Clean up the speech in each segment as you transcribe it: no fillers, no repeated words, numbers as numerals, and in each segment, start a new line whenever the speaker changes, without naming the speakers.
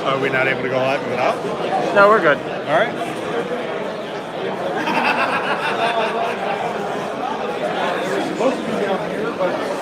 Are we not able to go live without?
No, we're good.
All right.
Supposed to be down here, but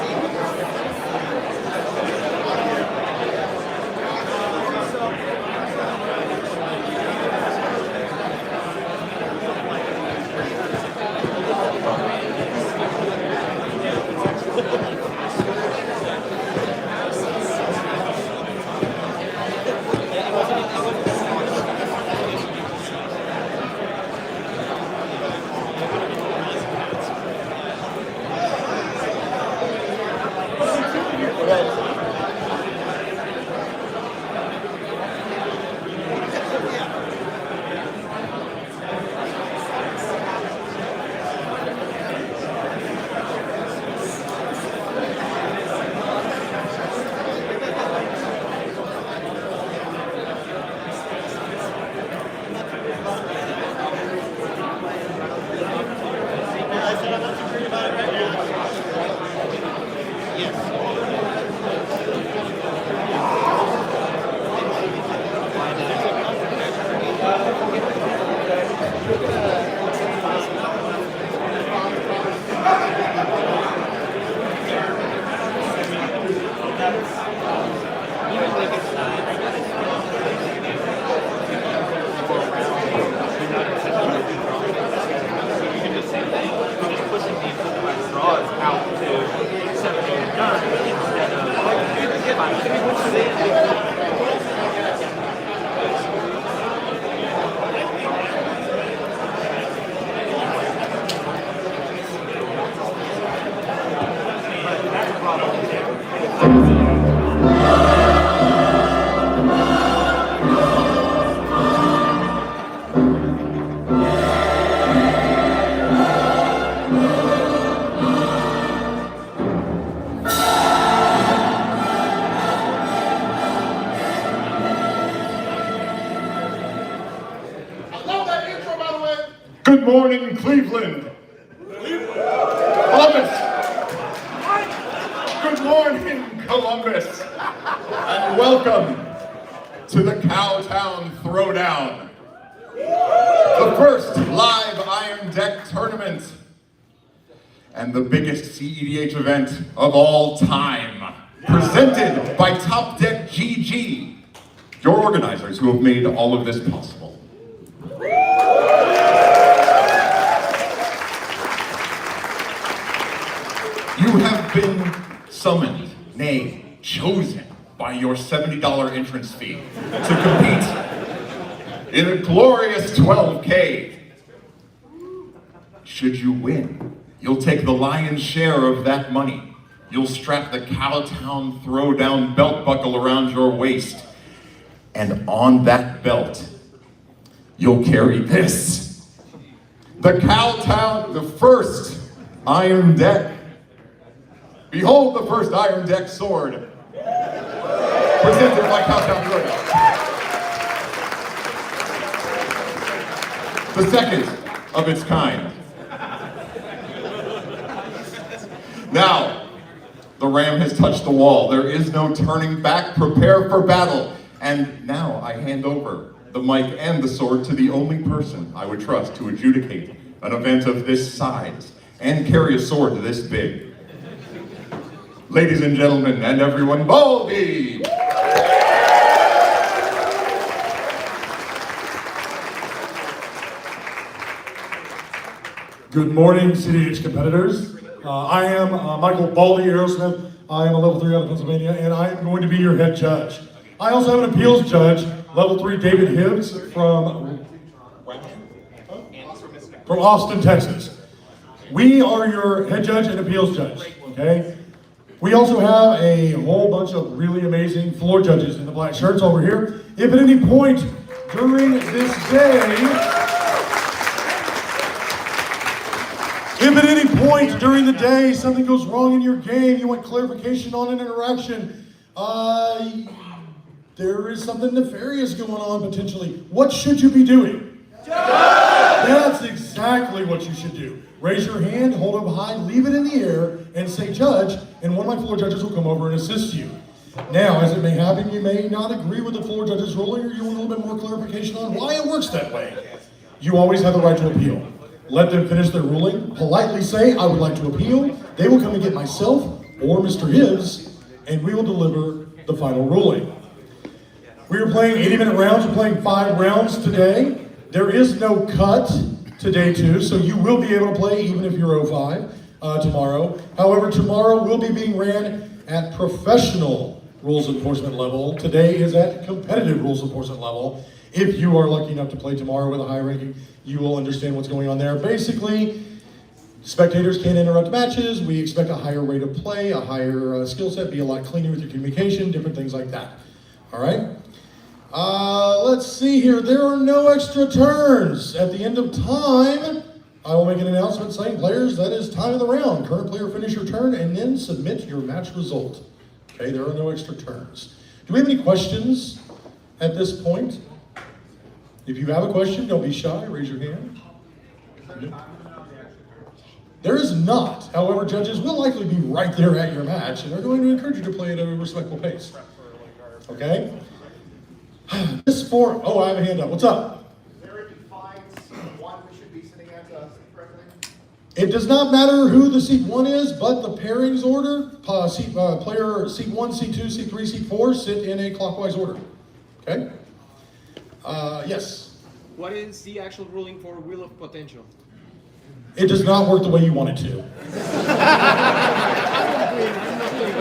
Good morning, Cleveland. Columbus. Good morning, Columbus. And welcome to the Cowtown Throwdown, the first live Iron Deck tournament and the biggest CEDH event of all time, presented by Top Deck GG, your organizers who have made all of this possible. You have been summoned, nay, chosen by your $70 entrance fee to compete in a glorious 12K. Should you win, you'll take the lion's share of that money. You'll strap the Cowtown Throwdown belt buckle around your waist. And on that belt, you'll carry this. The Cowtown, the first Iron Deck. Behold the first Iron Deck sword, presented by Cowtown Throwdown. The second of its kind. Now, the ram has touched the wall. There is no turning back. Prepare for battle. And now I hand over the mic and the sword to the only person I would trust to adjudicate an event of this size and carry a sword this big. Ladies and gentlemen, and everyone, Baldy!
good morning, CDH competitors. I am Michael Baldy Aerosmith. I am a level 3 out of Pennsylvania, and I am going to be your head judge. I also have an appeals judge, level 3 David Hibbs from Austin, Texas. We are your head judge and appeals judge, okay? We also have a whole bunch of really amazing floor judges in the black shirts over here. If at any point during this day, during the day something goes wrong in your game, you want clarification on an interaction, there is something nefarious going on potentially. What should you be doing? That's exactly what you should do. Raise your hand, hold it up high, leave it in the air, and say judge, and one of my floor judges will come over and assist you. Now, as it may happen, you may not agree with the floor judge's ruling, or you want a little bit more clarification on why it works that way. You always have the right to appeal. Let them finish their ruling. Politely say, I would like to appeal. They will come and get myself or Mr. Hibbs, and we will deliver the final ruling. We are playing 80-minute rounds. We're playing 5 rounds today. There is no cut to day 2, so you will be able to play even if you're 05 tomorrow. However, tomorrow will be being ran at professional rules enforcement level. Today is at competitive rules enforcement level. If you are lucky enough to play tomorrow with a high ranking, you will understand what's going on there. Basically, spectators can't interrupt matches. We expect a higher rate of play, a higher skill set, be a lot cleaner with your communication, different things like that. All right? Let's see here. There are no extra turns. At the end of time, I will make an announcement saying, players, that is time of the round. Current player, finish your turn and then submit your match result. Okay, there are no extra turns. Do we have any questions at this point? If you have a question, don't be shy, raise your hand. There is not. However, judges will likely be right there at your match, and they're going to encourage you to play at a respectful pace. Okay? Oh, I have a hand up. What's up?
There defines one we should be sitting at correctly?
It does not matter who the seat 1 is, but the pairings order, player seat 1, seat 2, seat 3, seat 4, sit in a clockwise order. Okay? Yes?
What is the actual ruling for Wheel of Potential?
It does not work the way you want it to.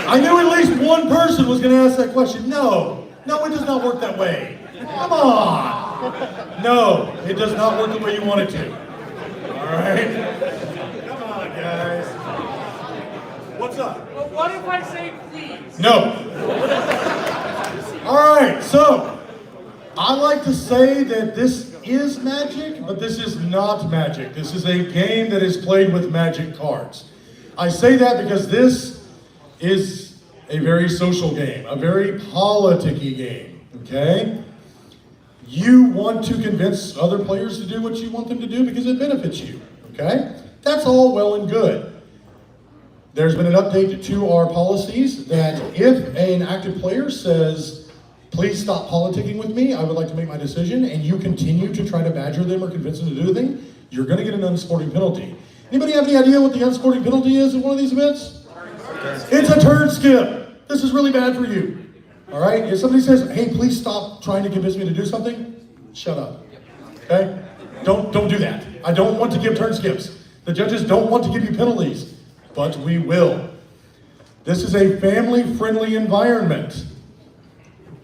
I knew at least one person was going to ask that question. No, it does not work that way. Come on. No, it does not work the way you want it to. All right? Come on, guys. What's up?
Well, what if I say please?
No. All right, so I like to say that this is Magic, but this is not Magic. This is a game that is played with Magic cards. I say that because this is a very social game, a very politicky game, okay? You want to convince other players to do what you want them to do because it benefits you, okay? That's all well and good. There's been an update to our policies that if an active player says, please stop politicking with me, I would like to make my decision, and you continue to try to badger them or convince them to do a thing, you're going to get an unsporting penalty. Anybody have any idea what the unsporting penalty is at one of these events? It's a turn skip. This is really bad for you. All right? If somebody says, hey, please stop trying to convince me to do something, shut up. Okay? Don't do that. I don't want to give turn skips. The judges don't want to give you penalties, but we will. This is a family-friendly environment.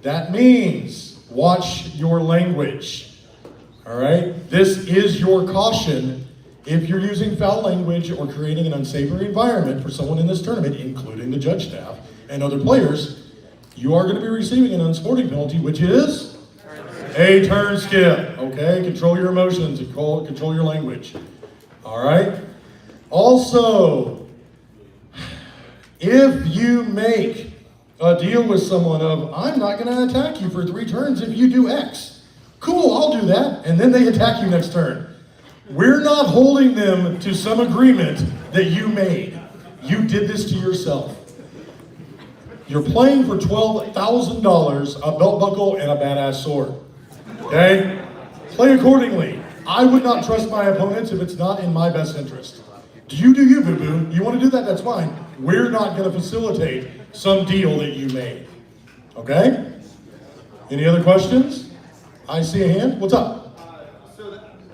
That means watch your language, all right? This is your caution if you're using foul language or creating an unsavory environment for someone in this tournament, including the judge staff and other players, you are going to be receiving an unsporting penalty, which is a turn skip, okay? Control your emotions and control your language, all right? Also, if you make a deal with someone of, I'm not going to attack you for 3 turns if you do X. Cool, I'll do that. And then they attack you next turn. We're not holding them to some agreement that you made. You did this to yourself. You're playing for $12,000, a belt buckle, and a badass sword. Okay? Play accordingly. I would not trust my opponents if it's not in my best interest. You do you, boo-boo. You want to do that, that's fine. We're not going to facilitate some deal that you made. Okay? Any other questions? I see a hand. What's up?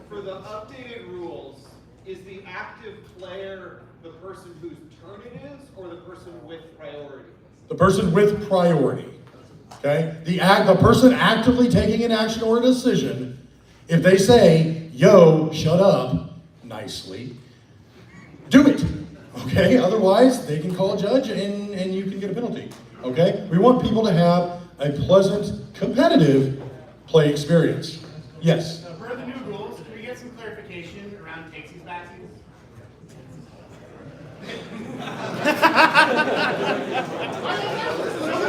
For the updated rules, is the active player the person whose turn it is, or the person with priority?
The person with priority. Okay? The person actively taking an action or a decision, if they say, yo, shut up, nicely, do it. Okay, otherwise they can call a judge and you can get a penalty. Okay, we want people to have a pleasant, competitive play experience. Yes?
Per the new rules, can we get some clarification around takesies backsies?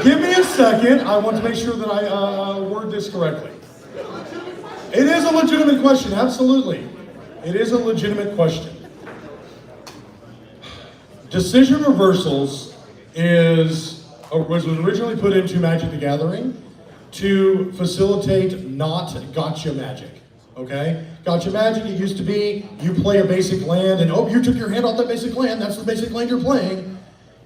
Give me a second. I want to make sure that I word this correctly. It is a legitimate question, absolutely. It is a legitimate question. Decision reversals is was originally put into Magic the Gathering to facilitate not gotcha magic. Okay? Gotcha magic, it used to be you play a basic land and oh, you took your hand off that basic land, that's the basic land you're playing.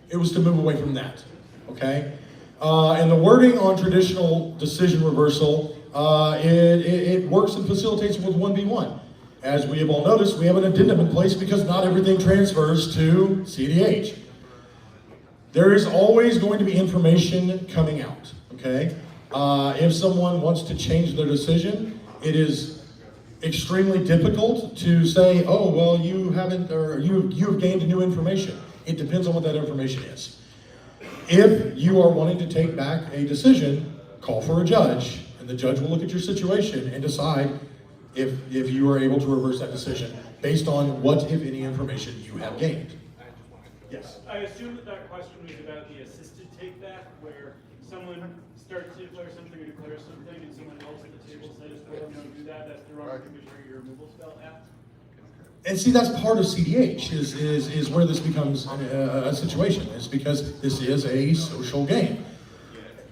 It was to move away from that. Okay? And the wording on traditional decision reversal, it works and facilitates with 1v1. As we have all noticed, we have an addendum in place because not everything transfers to CDH. There is always going to be information coming out, okay? If someone wants to change their decision, it is extremely difficult to say, oh, well, you haven't, or you've gained new information. It depends on what that information is. If you are wanting to take back a decision, call for a judge, and the judge will look at your situation and decide if you are able to reverse that decision based on what, if any, information you have gained. Yes?
I assume that question was about the assisted take back, where someone starts to declare something or declares something, and someone else at the table says, well, don't do that, that's the wrong thing to trigger your removal spell at.
And see, that's part of CDH, is where this becomes a situation, is because this is a social game.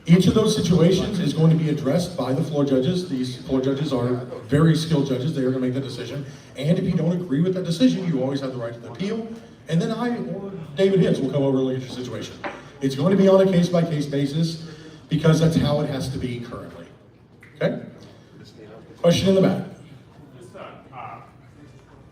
Each of those situations is going to be addressed by the floor judges. These floor judges are very skilled judges. They are going to make that decision. And if you don't agree with that decision, you always have the right to appeal. And then I or David Hintz will come over and look at your situation. It's going to be on a case-by-case basis because that's how it has to be currently. Okay? Question in the back.
Just to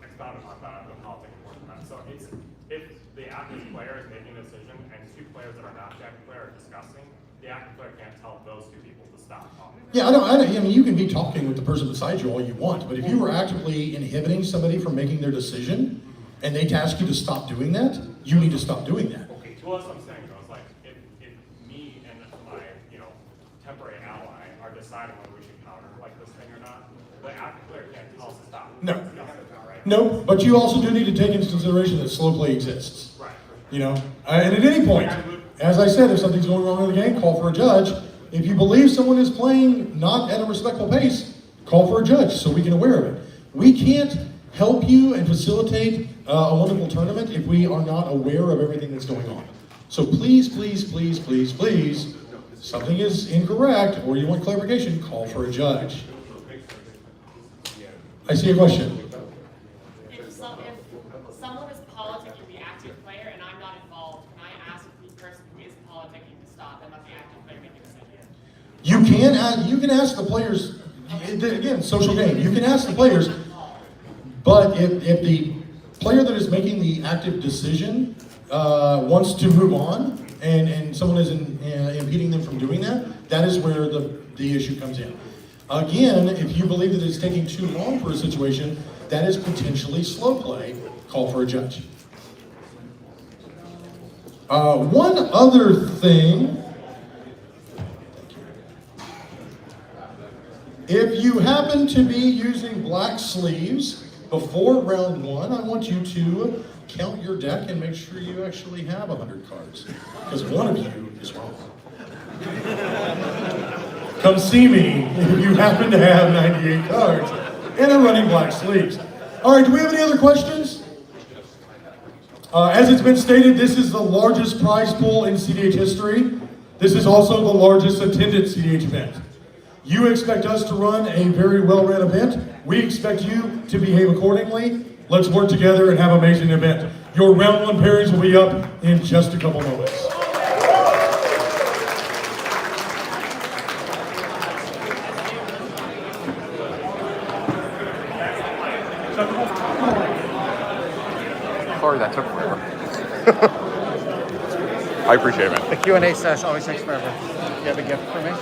expound upon the politics important. So it's if the active player is making a decision and two players that are not the active player are discussing, the active player can't tell those two people to stop talking.
Yeah, I mean, you can be talking with the person beside you all you want, but if you were actively inhibiting somebody from making their decision, and they task you to stop doing that, you need to stop doing that.
Well, that's what I'm saying, though. It's like, if me and my, temporary ally are deciding whether we should counter like this thing or not, the active player can't tell us to stop.
No.
Right?
No, but you also do need to take into consideration that slow play exists.
Right.
And at any point, as I said, if something's going wrong in the game, call for a judge. If you believe someone is playing not at a respectful pace, call for a judge so we can aware of it. We can't help you and facilitate a wonderful tournament if we are not aware of everything that's going on. So please, please, please, please, please, something is incorrect or you want clarification, call for a judge. I see a question.
If someone is politicking the active player and I'm not involved, can I ask the person who is politicking to stop and let the active player make a decision?
You can ask the players, again, social game, you can ask the players, but if the player that is making the active decision wants to move on and someone is impeding them from doing that, that is where the issue comes in. Again, if you believe that it's taking too long for a situation, that is potentially slow play. Call for a judge. One other thing, if you happen to be using black sleeves before round one, I want you to count your deck and make sure you actually have 100 cards, because one of you is wrong. Come see me if you happen to have 98 cards and are running black sleeves. All right, do we have any other questions? As it's been stated, this is the largest prize pool in CDH history. This is also the largest attended CDH event. You expect us to run a very well-run event. We expect you to behave accordingly. Let's work together and have an amazing event. Your round one pairings will be up in just a couple moments.
Sorry that took forever. I appreciate it, man.
The Q&A session always takes forever. You have a gift for me?